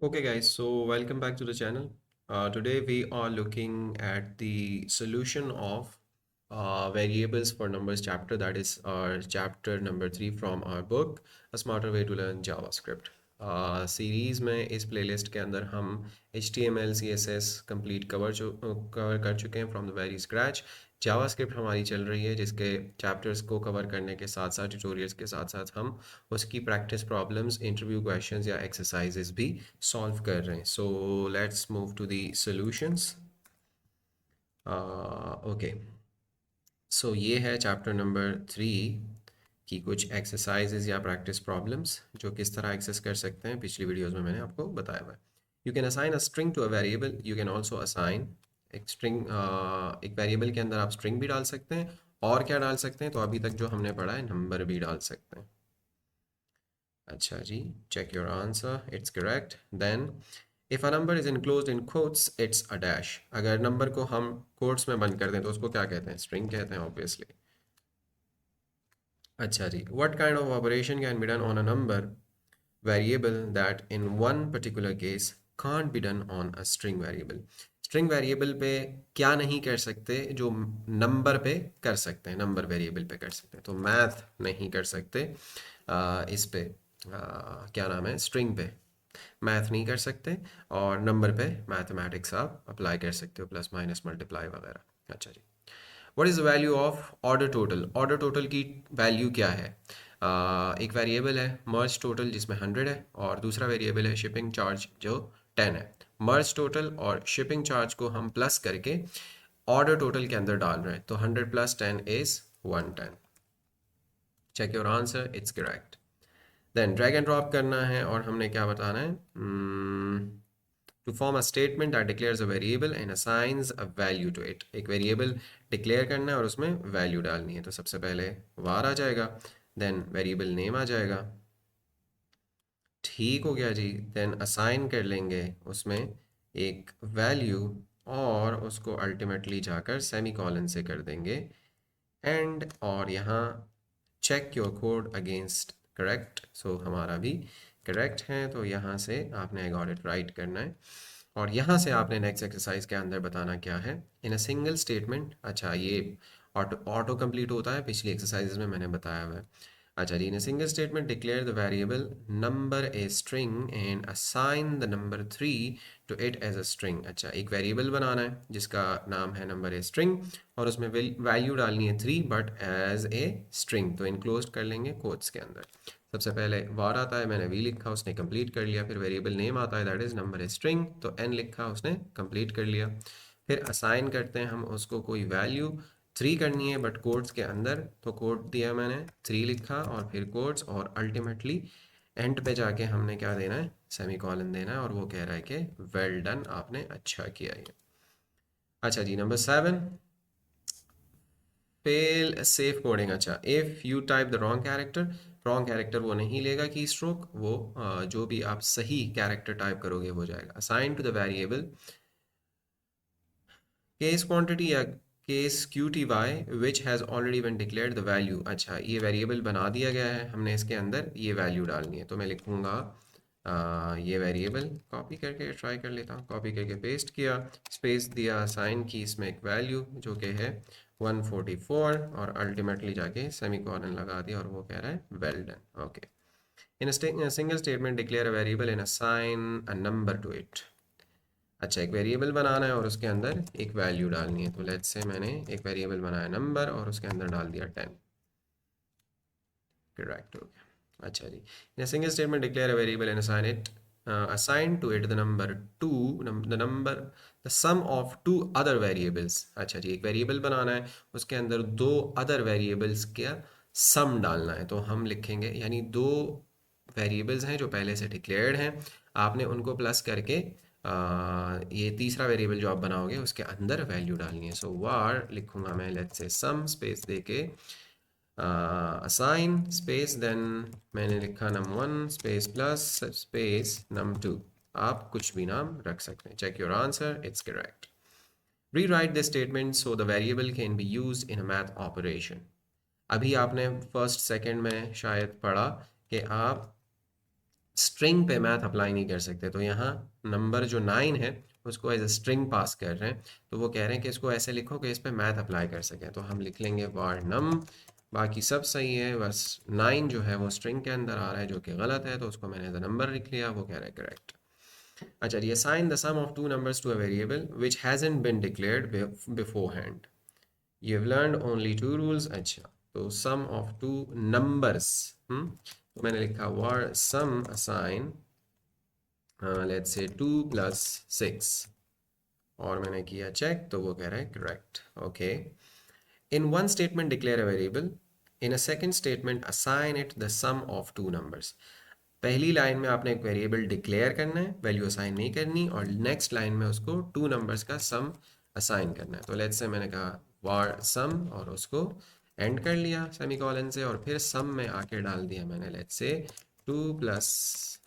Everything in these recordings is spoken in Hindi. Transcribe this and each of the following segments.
Okay guys, so welcome back to the channel. Today we are looking at the solution of variables for numbers chapter, that is our chapter number 3 from our book A Smarter Way to Learn JavaScript. Series में इस प्लेलिस्ट के अंदर हम HTML CSS कंप्लीट कवर कर चुके हैं from the very scratch. JavaScript हमारी चल रही है जिसके चैप्टर्स को कवर करने के साथ साथ ट्यूटोरियल्स के साथ साथ हम उसकी प्रैक्टिस प्रॉब्लम्स, इंटरव्यू क्वेश्चंस या एक्सरसाइजेस भी सॉल्व कर रहे हैं। So let's move to the solutions. Okay, so ये है चैप्टर नंबर 3 की कुछ एक्सरसाइजेज या प्रैक्टिस प्रॉब्लम्स जो किस तरह एक्सेस कर सकते हैं। पिछली वीडियोस में मैंने आपको बताया हुआ है। You can assign a string to a variable, you can also assign एक स्ट्रिंग, एक वेरिएबल के अंदर आप स्ट्रिंग भी डाल सकते हैं और क्या डाल सकते हैं, तो अभी तक जो हमने पढ़ा है नंबर भी डाल सकते हैं। अच्छा जी, check your answer, it's correct. Then if a number is enclosed in quotes, it's a dash. अगर नंबर को हम कोट्स में बंद कर दें तो उसको क्या कहते हैं? स्ट्रिंग कहते हैं ऑब्वियसली। अच्छा जी, what kind of operation can be done on a number variable that in one particular case can't be done on a string variable? String variable पे क्या नहीं कर सकते जो नंबर पे कर सकते हैं, नंबर वेरिएबल पे कर सकते हैं। तो मैथ नहीं कर सकते, इस पे क्या नाम है, स्ट्रिंग पे मैथ नहीं कर सकते, और नंबर पे मैथमेटिक्स आप अप्लाई कर सकते हो, प्लस माइनस मल्टीप्लाई वगैरह। अच्छा जी, what is the value of order total? Order total की वैल्यू क्या है? एक वेरिएबल है मर्ज टोटल जिसमें 100 है, और दूसरा वेरिएबल है शिपिंग चार्ज जो 10 है। मर्ज टोटल और शिपिंग चार्ज को हम प्लस करके ऑर्डर टोटल के अंदर डाल रहे हैं, तो 100 + 10 is 110। Check your answer, it's correct. Then drag and drop करना है और हमने क्या बताना है, to form a statement that declares a variable and assigns a value to it. एक वेरिएबल डिक्लेयर करना है और उसमें वैल्यू डालनी है, तो सबसे पहले वार आ जाएगा, देन वेरिएबल नेम आ जाएगा। ठीक हो गया जी, देन असाइन कर लेंगे उसमें एक वैल्यू और उसको अल्टीमेटली जाकर सेमी कॉलन से कर देंगे एंड, और यहाँ check your code against correct. So हमारा भी करेक्ट है, तो यहाँ से आपने गॉट इट राइट करना है, और यहाँ से आपने नेक्स्ट एक्सरसाइज के अंदर बताना क्या है, इन अ सिंगल स्टेटमेंट। अच्छा, ये ऑटो ऑटो कंप्लीट होता है, पिछली एक्सरसाइजेज में मैंने बताया हुआ है। अच्छा जी, in a single statement declare the variable number a string and assign the number 3 to it as a string. अच्छा, एक वेरिएबल बनाना है जिसका नाम है नंबर ए स्ट्रिंग, और उसमें वैल्यू डालनी है 3 बट एज ए स्ट्रिंग, तो इनक्लोज कर लेंगे कोट्स के अंदर। सबसे पहले वार आता है, मैंने वी लिखा, उसने कंप्लीट कर लिया। फिर वेरिएबल नेम आता है that is number a string, तो एन लिखा, उसने कंप्लीट कर लिया। फिर असाइन करते हैं हम उसको कोई वैल्यू, 3 करनी है बट कोट्स के अंदर, तो कोट दिया मैंने, 3 लिखा और फिर कोट्स, और अल्टीमेटली एंड पे जाके हमने क्या देना है, सेमी कॉलन देना है, और वो कह रहा है कि वेल डन, आपने अच्छा किया ये। अच्छा जी, नंबर 7, फेल सेफ कोडिंग। अच्छा, if you type the wrong character वो नहीं लेगा की स्ट्रोक, वो जो भी आप सही कैरेक्टर टाइप करोगे वो जाएगा। Assign to the variable case quantity या case Q T Y which has already one declared the value. अच्छा, ये वेरिएबल बना दिया गया है, हमने इसके अंदर ये वैल्यू डालनी है, तो मैं लिखूँगा ये वेरिएबल, कॉपी करके ट्राई कर लेता हूँ, कॉपी करके पेस्ट किया, स्पेस दिया, असाइन की इसमें एक वैल्यू जो कि है 144, और अल्टीमेटली जाके सेमी कॉलन लगा दिया, और वो कह रहा है well done. Okay, in a single statement declare a variable and assign a number to it. अच्छा, एक वेरिएबल बनाना है और उसके अंदर एक वैल्यू डालनी है, तो लेट्स से मैंने एक वेरिएबल बनाया नंबर और उसके अंदर डाल दिया 10। करेक्ट हो गया। अच्छा जी, in a single statement declare a variable and assign to it the number 2, the number the sum of two other variables। अच्छा जी, एक वेरिएबल बनाना है, उसके अंदर दो अदर वेरिएबल्स का सम डालना है, तो हम लिखेंगे, यानी दो वेरिएबल्स हैं जो पहले से डिक्लेयर्ड हैं, आपने उनको प्लस करके ये तीसरा वेरिएबल जो आप बनाओगे उसके अंदर वैल्यू डालनी है। सो वार लिखूंगा मैं, लेट्स से सम स्पेस देके असाइन स्पेस, देन मैंने लिखा num1 space plus space num2। आप कुछ भी नाम रख सकते हैं। Check your answer, it's correct. Rewrite this statement so the variable can be used in a math operation. अभी आपने फर्स्ट सेकंड में शायद पढ़ा कि आप स्ट्रिंग पे मैथ अप्लाई नहीं कर सकते, तो यहाँ नंबर जो 9 है उसको एज ए स्ट्रिंग पास कर रहे हैं, तो वो कह रहे हैं कि इसको ऐसे लिखो कि इस पे मैथ अप्लाई कर सकें, तो हम लिख लेंगे var num। बाकी सब सही है, बस 9 जो है वो स्ट्रिंग के अंदर आ रहा है जो कि गलत है, तो उसको मैंने एज ए नंबर लिख लिया, वो कह रहा है करेक्ट। अच्छा जी, assign the sum of two numbers to a variable which hasn't been declared beforehand. You've learned only two rules। अच्छा, तो sum of two numbers, तो मैंने लिखा var sum assign let's say 2 plus 6, और मैंने किया चेक, तो वो कह रहा है correct. Okay, in one statement declare a variable, in a second statement assign it the sum of two numbers। पहली लाइन में आपने एक वेरिएबल डिक्लेयर करना है, वैल्यू असाइन नहीं करनी, और नेक्स्ट लाइन में उसको टू नंबर्स का सम असाइन करना है। तो लेट्स से मैंने कहा वार सम और उसको एंड कर लिया सेमीकोलन से, और फिर सम में आके डाल दिया मैंने लेट्स से 2 +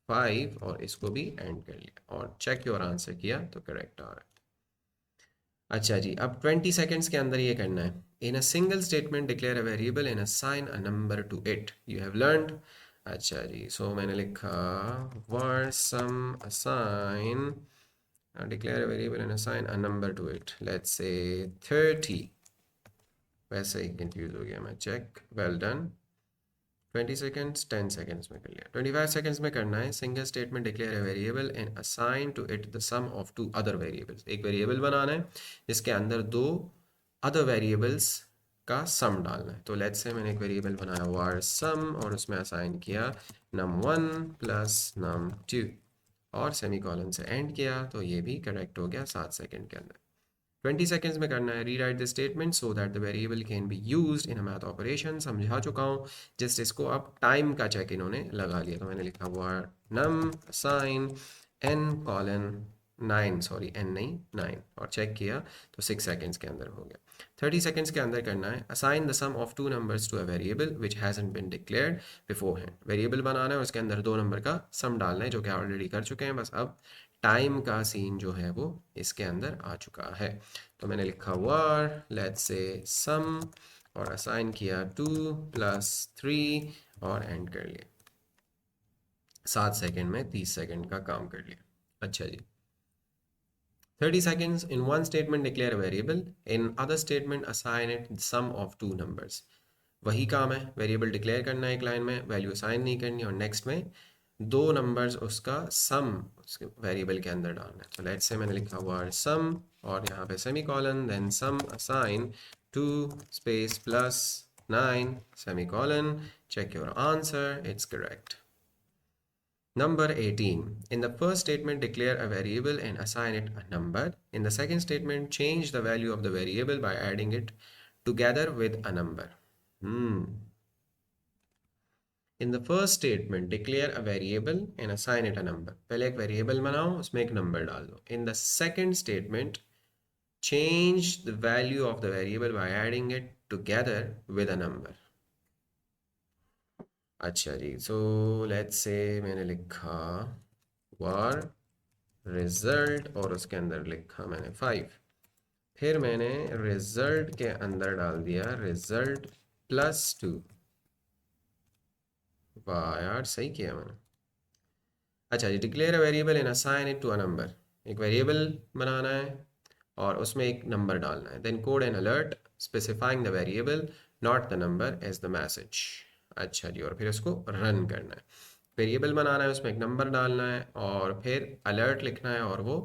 5 और इसको भी एंड कर लिया और चेक योर आंसर किया तो करेक्ट आ रहा है। अच्छा जी, अब 20 सेकेंड्स के अंदर ये करना है। In a single statement declare a variable and assign a number to it, you have learned. अच्छा जी, सो मैंने लिखा var sum assign declare a variable and assign a number to it, let's say 30। वैसे ही कंफ्यूज हो गया मैं, check, well done. 20 seconds 10 seconds में कर लिया। 25 सेकेंड्स में करना है single statement declare a variable and assign to it the sum of two other variables. एक वेरिएबल बनाना है जिसके अंदर दो अदर वेरिएबल्स का सम डालना है। तो लेट्स से मैंने एक वेरिएबल बनाया वार सम और उसमें असाइन किया num1 प्लस num2 और सेमीकोलन से एंड किया, तो ये भी करेक्ट हो गया 7 सेकेंड के अंदर। 20 सेकेंड्स में करना है rewrite the statement so that the variable can be used in a math operation. समझा चुका हूँ, जस्ट इसको अब टाइम का चेक इन्होंने लगा लिया, तो मैंने लिखा var num assign n:9, sorry n नहीं 9, और चेक किया तो 6 सेकेंड्स के अंदर हो गया। 30 सेकेंड्स के अंदर करना है assign the sum of two numbers to a variable which hasn't been declared beforehand. Variable बनाना है, उसके अंदर दो नंबर का सम डालना है जो कि ऑलरेडी कर चुके हैं, बस अब टाइम का सीन जो है वो इसके अंदर आ चुका है। तो मैंने लिखा वार लेट्स से सम और असाइन किया 2 + 3 और एंड कर लिया। 7 सेकेंड में 30 सेकेंड का काम कर लिया। अच्छा जी, 30 seconds in one statement declare a variable, in other statement assign it the sum of two numbers। वही काम है, वेरिएबल डिक्लेयर करना है एक लाइन में, वैल्यू असाइन नहीं करनी, और नेक्स्ट में दो नंबर्स उसका सम उसके वेरिएबल के अंदर डालना है। तो लेट्स से मैंने लिखा हुआ सम और यहाँ पे semicolon, then sum assign 2 space plus 9 semicolon, check your answer, it's correct. Number 18. In the first statement, declare a variable and assign it a number. In the second statement, change the value of the variable by adding it together with a number. In the first statement, declare a variable and assign it a number. पहले एक variable बनाओ, उसमें एक number डाल दो. In the second statement, change the value of the variable by adding it together with a number. अच्छा जी, so let's say मैंने लिखा var result और उसके अंदर लिखा मैंने 5, फिर मैंने result के अंदर डाल दिया result +2। वाह यार, सही किया मैंने। अच्छा जी, declare a variable and assign it to a number. एक वेरिएबल बनाना है और उसमें एक नंबर डालना है, then code an alert specifying the variable not the number as the message. अच्छा जी, और फिर उसको रन करना है। वेरिएबल बनाना है, उसमें एक नंबर डालना है और फिर अलर्ट लिखना है और वो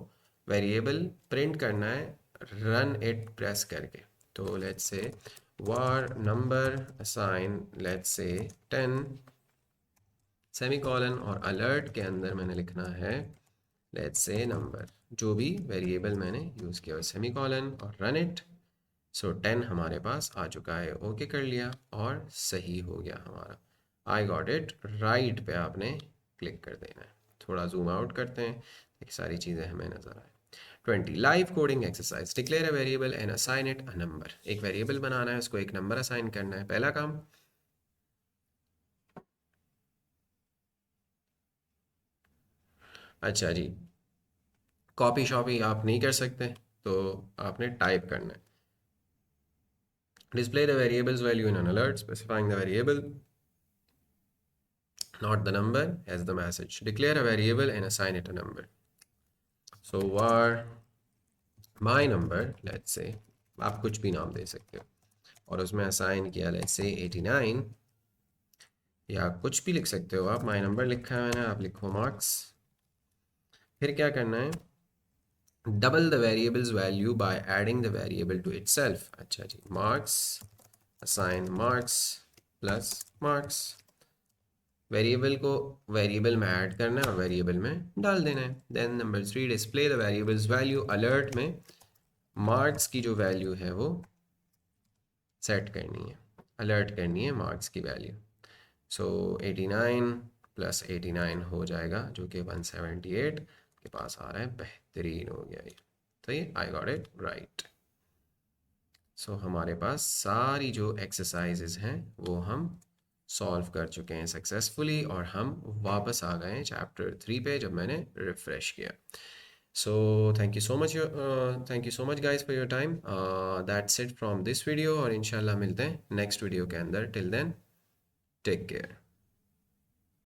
वेरिएबल प्रिंट करना है रन इट प्रेस करके। तो let's say war number assign let's say 10 semicolon और अलर्ट के अंदर मैंने लिखना है लेट्स से नंबर, जो भी वेरिएबल मैंने यूज़ किया सेमीकोलन और रन इट। सो 10 हमारे पास आ चुका है, ओके कर लिया और सही हो गया हमारा। आई गॉट इट राइट पे आपने क्लिक कर देना है। थोड़ा जूम आउट करते हैं, एक सारी चीज़ें हमें नज़र आए। 20 live coding exercise, declare a variable and assign it a number. एक वेरिएबल बनाना है, उसको एक नंबर असाइन करना है, पहला काम। अच्छा जी, कॉपी शॉपी आप नहीं कर सकते, तो आपने टाइप करना है display the variable's value in an alert specifying the variable not the number as the message. Declare a variable and assign it a number. So var my number, let's say, आप कुछ भी नाम दे सकते हो, और उसमें असाइन किया let's say 89, या कुछ भी लिख सकते हो आप, my number लिखा है मैंने, आप लिखो marks. फिर क्या करना है, double the variable's value by adding the variable to itself. अच्छा जी, marks assign marks plus marks. Variable को वेरिएबल में ऐड करना है और वेरिएबल में डाल देना है. Then number 3, display the variable's value. Alert में मार्क्स की जो वैल्यू है वो सेट करनी है, अलर्ट करनी है मार्क्स की वैल्यू. सो 89 प्लस 89 हो जाएगा जो कि 178 के पास आ रहा है. बेहतरीन हो गया ये. तो ये आई गॉट इट राइट. सो हमारे पास सारी जो एक्सरसाइजेज हैं वो हम सॉल्व कर चुके हैं सक्सेसफुली, और हम वापस आ गए हैं चैप्टर 3 पे जब मैंने रिफ्रेश किया. So thank you so much guys for your time. That's it from this video, और इंशाल्लाह मिलते हैं नेक्स्ट वीडियो के अंदर. Till then take care.